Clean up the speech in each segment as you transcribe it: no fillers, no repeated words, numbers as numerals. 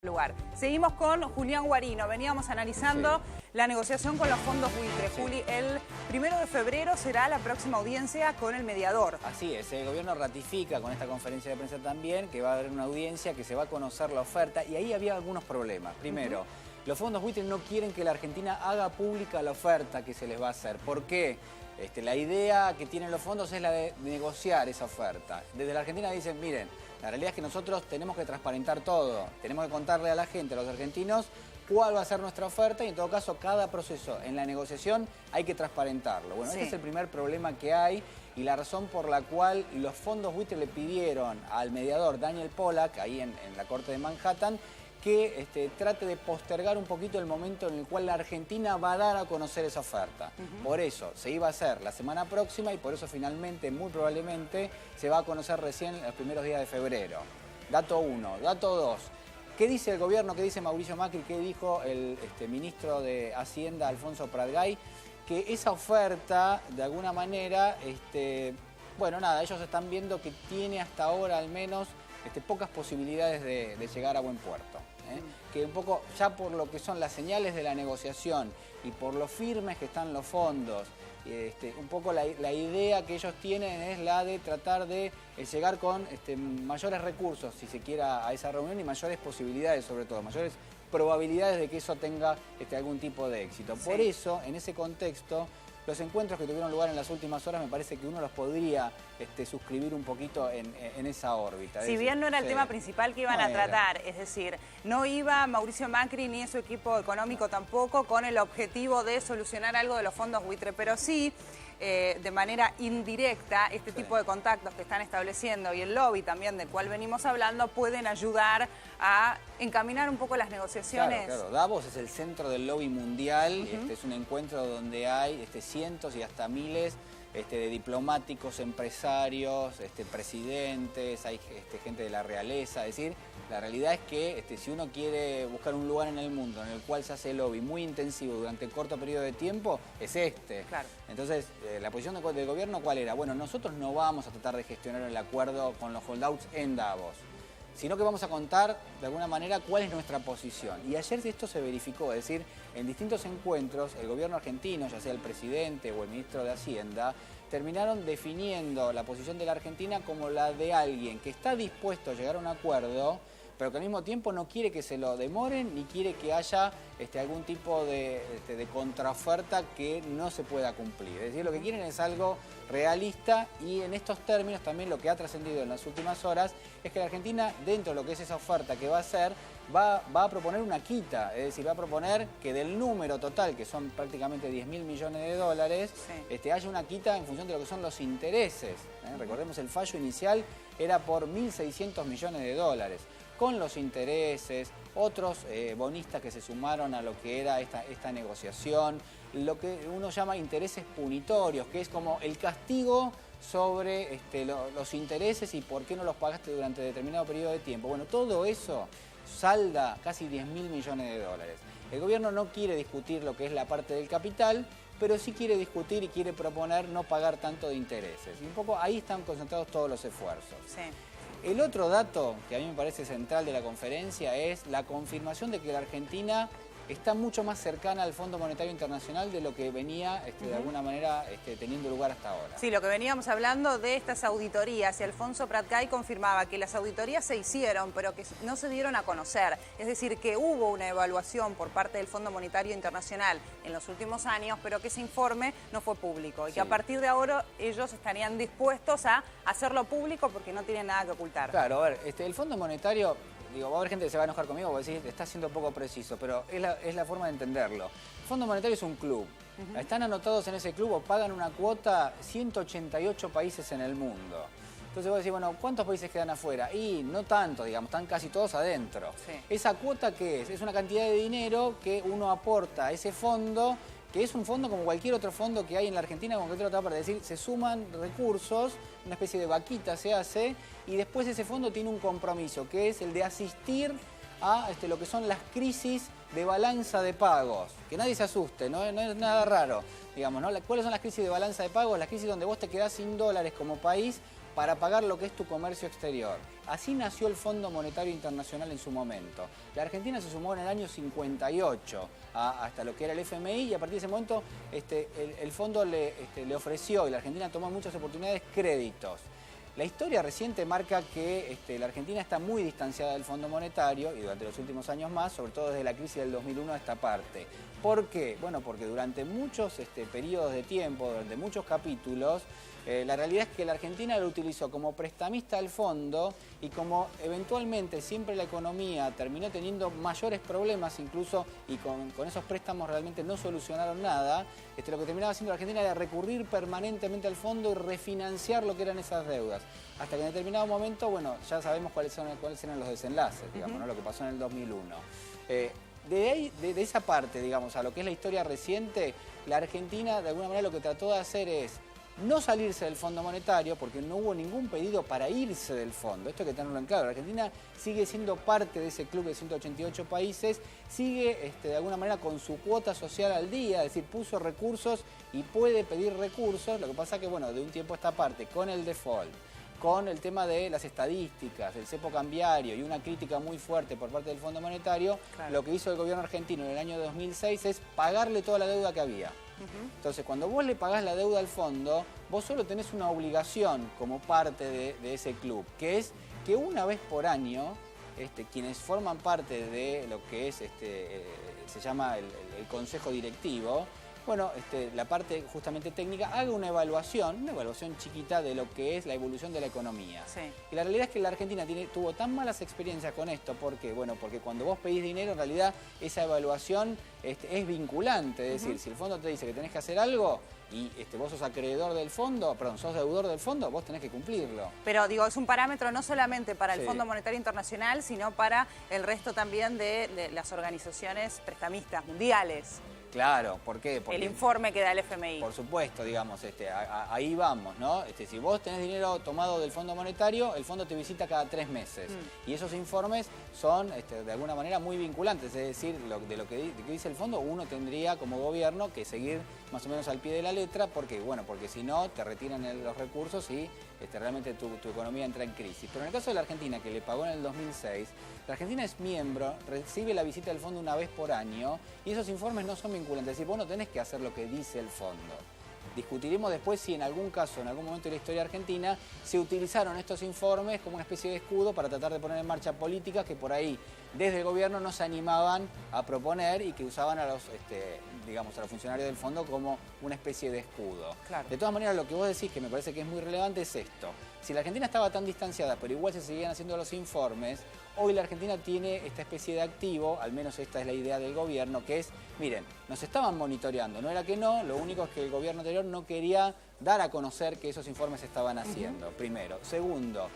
Lugar. Seguimos con Julián Guarino. Veníamos analizando la negociación con los fondos buitre. Juli, el 1 de febrero será la próxima audiencia con el mediador. Así es, el gobierno ratifica con esta conferencia de prensa también que va a haber una audiencia, que se va a conocer la oferta, y ahí había algunos problemas. Primero, los fondos buitre no quieren que la Argentina haga pública la oferta que se les va a hacer. ¿Por qué? La idea que tienen los fondos es la de negociar esa oferta. Desde la Argentina dicen, miren, la realidad es que nosotros tenemos que transparentar todo, tenemos que contarle a la gente, a los argentinos, cuál va a ser nuestra oferta y en todo caso cada proceso en la negociación hay que transparentarlo. Bueno, Este es el primer problema que hay y la razón por la cual los fondos buitre le pidieron al mediador Daniel Pollack, ahí en la Corte de Manhattan, que trate de postergar un poquito el momento en el cual la Argentina va a dar a conocer esa oferta. Por eso se iba a hacer la semana próxima y por eso finalmente, muy probablemente, se va a conocer recién en los primeros días de febrero. Dato 1. Dato 2. ¿Qué dice el gobierno? ¿Qué dice Mauricio Macri? ¿Qué dijo el ministro de Hacienda, Alfonso Pratgay? Que esa oferta, de alguna manera, bueno, nada, ellos están viendo que tiene hasta ahora al menos pocas posibilidades de llegar a buen puerto. Que un poco, ya por lo que son las señales de la negociación y por lo firmes que están los fondos, un poco la idea que ellos tienen es la de tratar de llegar con mayores recursos, si se quiera, a esa reunión y mayores posibilidades, sobre todo, mayores probabilidades de que eso tenga algún tipo de éxito. Por eso, en ese contexto, los encuentros que tuvieron lugar en las últimas horas me parece que uno los podría suscribir un poquito en esa órbita. Si bien no era el tema principal que iban a tratar, es decir, no iba Mauricio Macri ni su equipo económico tampoco con el objetivo de solucionar algo de los fondos buitre, pero sí, de manera indirecta, tipo de contactos que están estableciendo y el lobby también del cual venimos hablando pueden ayudar a encaminar un poco las negociaciones. Claro. Davos es el centro del lobby mundial, es un encuentro donde hay cientos y hasta miles de diplomáticos, empresarios, presidentes, hay gente de la realeza. Es decir, la realidad es que si uno quiere buscar un lugar en el mundo en el cual se hace lobby muy intensivo durante un corto periodo de tiempo, es Claro. Entonces, la posición del gobierno, ¿cuál era? Bueno, nosotros no vamos a tratar de gestionar el acuerdo con los holdouts en Davos, sino que vamos a contar de alguna manera cuál es nuestra posición. Y ayer esto se verificó, es decir, en distintos encuentros el gobierno argentino, ya sea el presidente o el ministro de Hacienda, terminaron definiendo la posición de la Argentina como la de alguien que está dispuesto a llegar a un acuerdo, pero que al mismo tiempo no quiere que se lo demoren ni quiere que haya algún tipo de contraoferta que no se pueda cumplir. Es decir, lo que quieren es algo realista y en estos términos también lo que ha trascendido en las últimas horas es que la Argentina, dentro de lo que es esa oferta que va a hacer, va a proponer una quita, es decir, va a proponer que del número total, que son prácticamente 10.000 millones de dólares, haya una quita en función de lo que son los intereses. Recordemos, el fallo inicial era por 1.600 millones de dólares. Con los intereses, otros bonistas que se sumaron a lo que era esta negociación, lo que uno llama intereses punitorios, que es como el castigo sobre los intereses y por qué no los pagaste durante determinado periodo de tiempo. Bueno, todo eso salda casi 10.000 millones de dólares. El gobierno no quiere discutir lo que es la parte del capital, pero sí quiere discutir y quiere proponer no pagar tanto de intereses. Y un poco ahí están concentrados todos los esfuerzos. El otro dato que a mí me parece central de la conferencia es la confirmación de que la Argentina está mucho más cercana al Fondo Monetario Internacional de lo que venía de alguna manera teniendo lugar hasta ahora. Sí, lo que veníamos hablando de estas auditorías, y Alfonso Pratgay confirmaba que las auditorías se hicieron, pero que no se dieron a conocer. Es decir, que hubo una evaluación por parte del Fondo Monetario Internacional en los últimos años, pero que ese informe no fue público y que a partir de ahora ellos estarían dispuestos a hacerlo público porque no tienen nada que ocultar. Claro, a ver, el Fondo Monetario... va a haber gente que se va a enojar conmigo porque decir, está siendo poco preciso, pero es la forma de entenderlo. El Fondo Monetario es un club. Están anotados en ese club o pagan una cuota 188 países en el mundo. Entonces vos decís, bueno, ¿cuántos países quedan afuera? Y no tanto, digamos, están casi todos adentro. ¿Esa cuota qué es? Es una cantidad de dinero que uno aporta a ese fondo, que es un fondo como cualquier otro fondo que hay en la Argentina, como cualquier otra parte. Es decir, se suman recursos, una especie de vaquita se hace, y después ese fondo tiene un compromiso, que es el de asistir a lo que son las crisis de balanza de pagos. Que nadie se asuste, no es nada raro, digamos, ¿no? ¿Cuáles son las crisis de balanza de pagos? Las crisis donde vos te quedás sin dólares como país para pagar lo que es tu comercio exterior. Así nació el Fondo Monetario Internacional en su momento. La Argentina se sumó en el año 58 hasta lo que era el FMI y a partir de ese momento el fondo le ofreció, y la Argentina tomó muchas oportunidades, créditos. La historia reciente marca que la Argentina está muy distanciada del Fondo Monetario y durante los últimos años más, sobre todo desde la crisis del 2001 a esta parte. ¿Por qué? Bueno, porque durante muchos periodos de tiempo, durante muchos capítulos, la realidad es que la Argentina lo utilizó como prestamista al fondo y como eventualmente siempre la economía terminó teniendo mayores problemas incluso y con esos préstamos realmente no solucionaron nada, lo que terminaba haciendo la Argentina era recurrir permanentemente al fondo y refinanciar lo que eran esas deudas. Hasta que en determinado momento, bueno, ya sabemos cuáles eran los desenlaces, digamos, ¿no? Lo que pasó en el 2001. De esa parte, digamos, a lo que es la historia reciente, la Argentina de alguna manera lo que trató de hacer es no salirse del Fondo Monetario, porque no hubo ningún pedido para irse del fondo. Esto hay que tenerlo en claro. La Argentina sigue siendo parte de ese club de 188 países, sigue de alguna manera con su cuota social al día, es decir, puso recursos y puede pedir recursos. Lo que pasa que, bueno, de un tiempo a esta parte, con el default, con el tema de las estadísticas, el cepo cambiario y una crítica muy fuerte por parte del Fondo Monetario, claro, lo que hizo el gobierno argentino en el año 2006 es pagarle toda la deuda que había. Entonces, cuando vos le pagás la deuda al fondo, vos solo tenés una obligación como parte de ese club, que es que una vez por año, quienes forman parte de lo que es, se llama el Consejo Directivo, bueno, la parte justamente técnica, haga una evaluación chiquita de lo que es la evolución de la economía. Sí. Y la realidad es que la Argentina tuvo tan malas experiencias con esto, porque cuando vos pedís dinero, en realidad esa evaluación es vinculante, es decir, si el fondo te dice que tenés que hacer algo y vos sos acreedor del fondo, sos deudor del fondo, vos tenés que cumplirlo. Pero digo, es un parámetro no solamente para el Fondo Monetario Internacional, sino para el resto también de las organizaciones prestamistas mundiales. Claro, ¿por qué? Porque el informe que da el FMI. Por supuesto, digamos, ahí vamos, ¿no? Si vos tenés dinero tomado del Fondo Monetario, el fondo te visita cada 3 meses. Y esos informes son, de alguna manera, muy vinculantes. Es decir, de lo que dice el fondo, uno tendría como gobierno que seguir más o menos al pie de la letra. ¿Por qué? Bueno, porque si no, te retiran los recursos y realmente tu economía entra en crisis. Pero en el caso de la Argentina, que le pagó en el 2006, la Argentina es miembro, recibe la visita del fondo una vez por año y esos informes no son vinculantes. Es decir, vos no tenés que hacer lo que dice el fondo. Discutiremos después si en algún caso, en algún momento de la historia argentina, se utilizaron estos informes como una especie de escudo para tratar de poner en marcha políticas que por ahí, desde el gobierno, no se animaban a proponer y que usaban a los funcionarios del fondo como una especie de escudo. Claro. De todas maneras, lo que vos decís, que me parece que es muy relevante, es esto. Si la Argentina estaba tan distanciada, pero igual se seguían haciendo los informes, hoy la Argentina tiene esta especie de activo, al menos esta es la idea del gobierno, que es, miren, nos estaban monitoreando, no era que no, lo único es que el gobierno anterior no quería dar a conocer que esos informes se estaban haciendo, primero. Segundo,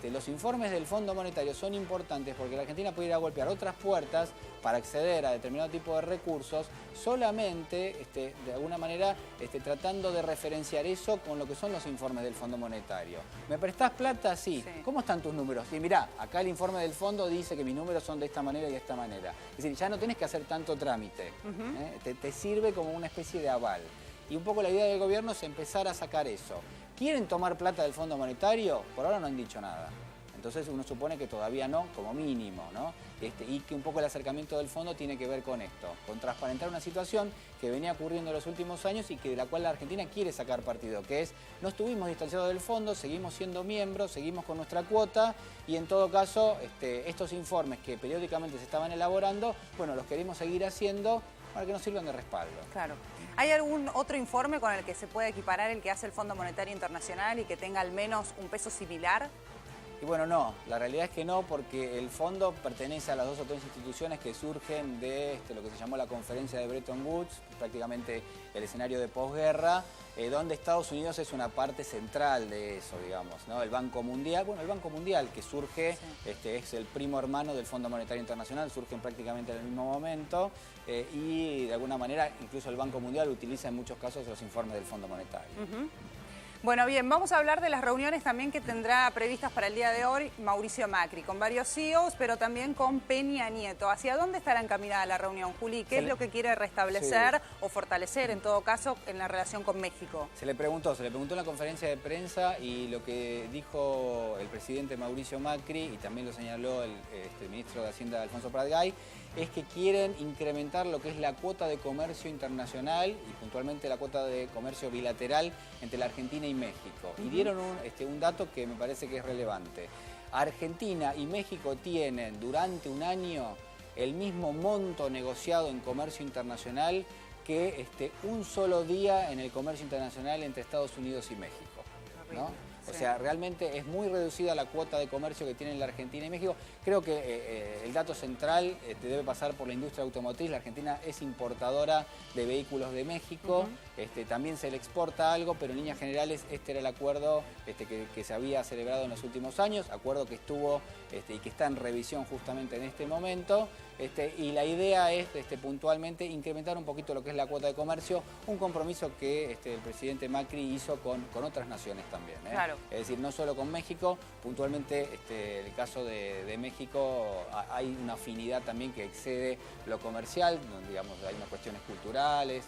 los informes del Fondo Monetario son importantes porque la Argentina puede ir a golpear otras puertas para acceder a determinado tipo de recursos, solamente, de alguna manera, tratando de referenciar eso con lo que son los informes del Fondo Monetario. ¿Me prestás plata? Sí. ¿Cómo están tus números? Y mirá, acá el informe del fondo dice que mis números son de esta manera y de esta manera. Es decir, ya no tenés que hacer tanto trámite. Te sirve como una especie de aval. Y un poco la idea del gobierno es empezar a sacar eso. ¿Quieren tomar plata del Fondo Monetario? Por ahora no han dicho nada. Entonces uno supone que todavía no, como mínimo, ¿no? Y que un poco el acercamiento del fondo tiene que ver con esto, con transparentar una situación que venía ocurriendo en los últimos años y de la cual la Argentina quiere sacar partido, que es, no estuvimos distanciados del fondo, seguimos siendo miembros, seguimos con nuestra cuota y en todo caso estos informes que periódicamente se estaban elaborando, bueno, los queremos seguir haciendo para que nos sirvan de respaldo. Claro. ¿Hay algún otro informe con el que se pueda equiparar el que hace el Fondo Monetario Internacional y que tenga al menos un peso similar? Y bueno, no, la realidad es que no, porque el fondo pertenece a las 2 o 3 instituciones que surgen de lo que se llamó la conferencia de Bretton Woods, prácticamente el escenario de posguerra, donde Estados Unidos es una parte central de eso, digamos, ¿no? El Banco Mundial, bueno, el Banco Mundial que surge, es el primo hermano del Fondo Monetario Internacional, surgen prácticamente en el mismo momento y de alguna manera incluso el Banco Mundial utiliza en muchos casos los informes del Fondo Monetario. Bueno, bien, vamos a hablar de las reuniones también que tendrá previstas para el día de hoy Mauricio Macri, con varios CEOs, pero también con Peña Nieto. ¿Hacia dónde estará encaminada la reunión, Juli? ¿Qué es lo que quiere restablecer o fortalecer, en todo caso, en la relación con México? Se le preguntó en la conferencia de prensa y lo que dijo el presidente Mauricio Macri, y también lo señaló el ministro de Hacienda Alfonso Prat-Gay, es que quieren incrementar lo que es la cuota de comercio internacional y puntualmente la cuota de comercio bilateral entre la Argentina y México. Y dieron un dato que me parece que es relevante. Argentina y México tienen durante un año el mismo monto negociado en comercio internacional que un solo día en el comercio internacional entre Estados Unidos y México, ¿no? O sea, realmente es muy reducida la cuota de comercio que tienen la Argentina y México. Creo que el dato central debe pasar por la industria automotriz. La Argentina es importadora de vehículos de México. También se le exporta algo, pero en líneas generales este era el acuerdo que se había celebrado en los últimos años, acuerdo que estuvo y que está en revisión justamente en este momento. Y la idea es puntualmente incrementar un poquito lo que es la cuota de comercio, un compromiso que el presidente Macri hizo con otras naciones también. Claro. Es decir, no solo con México, puntualmente el caso de México hay una afinidad también que excede lo comercial, digamos, hay unas cuestiones culturales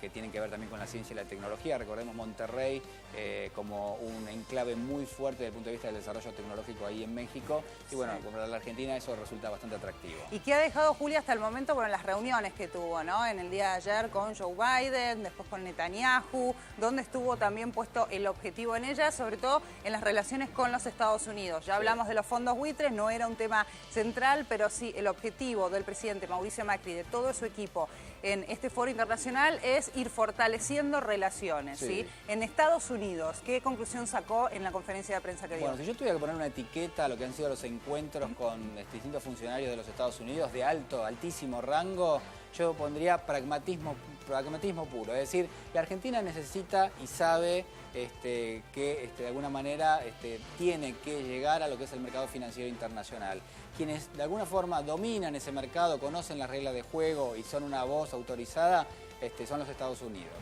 que tienen que ver también con la ciencia y la tecnología. Recordemos Monterrey como un enclave muy fuerte desde el punto de vista del desarrollo tecnológico ahí en México. Y bueno, para la Argentina eso resulta bastante atractivo. ¿Y qué ha dejado Julia hasta el momento con las reuniones que tuvo, ¿no? En el día de ayer con Joe Biden, después con Netanyahu, donde estuvo también puesto el objetivo en ella, sobre todo en las relaciones con los Estados Unidos? Ya hablamos de los fondos buitres, no era un tema central, pero sí el objetivo del presidente Mauricio Macri, de todo su equipo en este foro internacional, es ir fortaleciendo relaciones, ¿sí? En Estados Unidos, ¿qué conclusión sacó en la conferencia de prensa que dio? Bueno, si yo tuviera que poner una etiqueta a lo que han sido los encuentros con distintos funcionarios de los Estados Unidos de altísimo rango, yo pondría pragmatismo puro. Es decir, la Argentina necesita y sabe que de alguna manera tiene que llegar a lo que es el mercado financiero internacional. Quienes de alguna forma dominan ese mercado, conocen las reglas de juego y son una voz autorizada, son los Estados Unidos.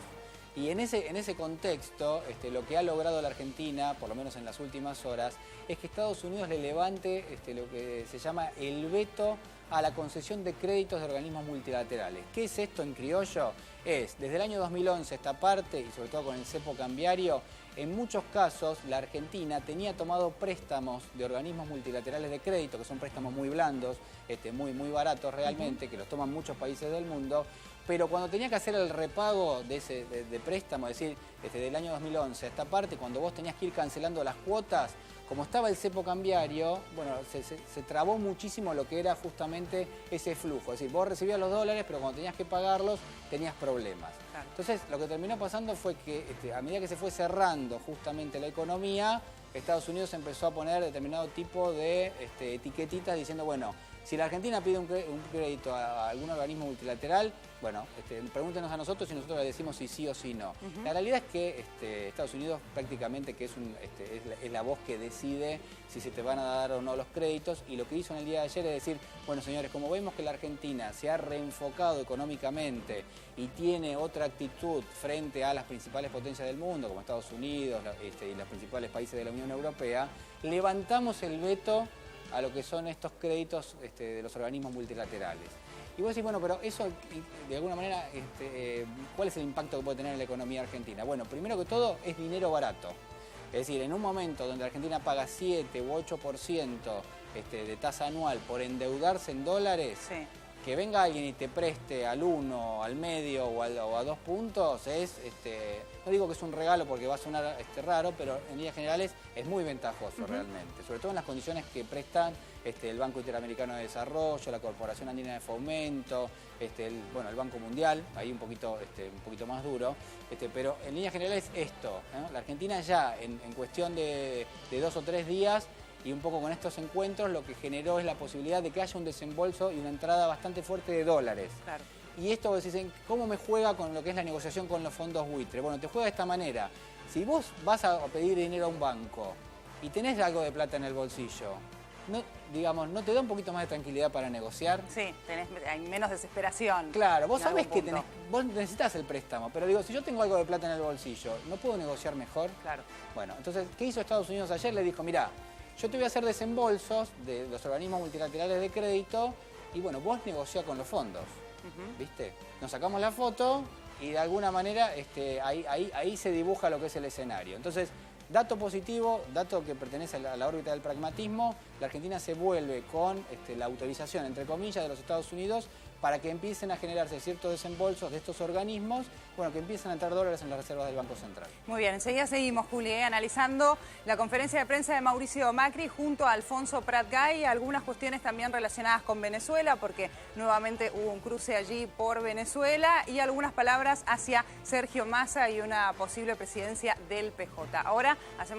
Y en ese contexto, lo que ha logrado la Argentina, por lo menos en las últimas horas, es que Estados Unidos le levante lo que se llama el veto a la concesión de créditos de organismos multilaterales. ¿Qué es esto en criollo? Desde el año 2011 esta parte, y sobre todo con el cepo cambiario, en muchos casos la Argentina tenía tomado préstamos de organismos multilaterales de crédito, que son préstamos muy blandos, muy baratos realmente, que los toman muchos países del mundo, pero cuando tenía que hacer el repago de préstamo, es decir, del año 2011 a esta parte, cuando vos tenías que ir cancelando las cuotas, como estaba el cepo cambiario, bueno, se trabó muchísimo lo que era justamente ese flujo. Es decir, vos recibías los dólares, pero cuando tenías que pagarlos, tenías problemas. Claro. Entonces, lo que terminó pasando fue que a medida que se fue cerrando justamente la economía, Estados Unidos empezó a poner determinado tipo de etiquetitas diciendo, bueno, si la Argentina pide un crédito a algún organismo multilateral, bueno, pregúntenos a nosotros y nosotros le decimos si sí o si no. La realidad es que Estados Unidos prácticamente que es la voz que decide si se te van a dar o no los créditos, y lo que hizo en el día de ayer es decir, bueno señores, como vemos que la Argentina se ha reenfocado económicamente y tiene otra actitud frente a las principales potencias del mundo, como Estados Unidos y los principales países de la Unión Europea, levantamos el veto a lo que son estos créditos de los organismos multilaterales. Y vos decís, bueno, pero eso, de alguna manera, ¿cuál es el impacto que puede tener en la economía argentina? Bueno, primero que todo, es dinero barato. Es decir, en un momento donde Argentina paga 7 u 8% de tasa anual por endeudarse en dólares, que venga alguien y te preste al 1, al medio o a 2 puntos, no digo que es un regalo porque va a sonar raro, pero en líneas generales es muy ventajoso realmente, sobre todo en las condiciones que prestan el Banco Interamericano de Desarrollo, la Corporación Andina de Fomento, el Banco Mundial, ahí un poquito más duro, pero en líneas generales esto, ¿no? La Argentina ya en cuestión de 2 o 3 días, y un poco con estos encuentros lo que generó es la posibilidad de que haya un desembolso y una entrada bastante fuerte de dólares. Claro. Y esto vos decís, ¿cómo me juega con lo que es la negociación con los fondos buitres? Bueno, te juega de esta manera. Si vos vas a pedir dinero a un banco y tenés algo de plata en el bolsillo, digamos, ¿no te da un poquito más de tranquilidad para negociar? Sí, hay menos desesperación. Claro, vos sabés que vos necesitas el préstamo, pero digo, si yo tengo algo de plata en el bolsillo, ¿no puedo negociar mejor? Claro. Bueno, entonces, ¿qué hizo Estados Unidos ayer? Le dijo, mirá, yo te voy a hacer desembolsos de los organismos multilaterales de crédito y bueno, vos negociá con los fondos, ¿viste? Nos sacamos la foto y de alguna manera ahí se dibuja lo que es el escenario. Entonces, dato positivo, dato que pertenece a la órbita del pragmatismo, la Argentina se vuelve con la autorización, entre comillas, de los Estados Unidos para que empiecen a generarse ciertos desembolsos de estos organismos, bueno, que empiecen a entrar dólares en las reservas del Banco Central. Muy bien, enseguida seguimos, Juli, analizando la conferencia de prensa de Mauricio Macri junto a Alfonso Prat Gay, algunas cuestiones también relacionadas con Venezuela, porque nuevamente hubo un cruce allí por Venezuela, y algunas palabras hacia Sergio Massa y una posible presidencia del PJ. Ahora hacemos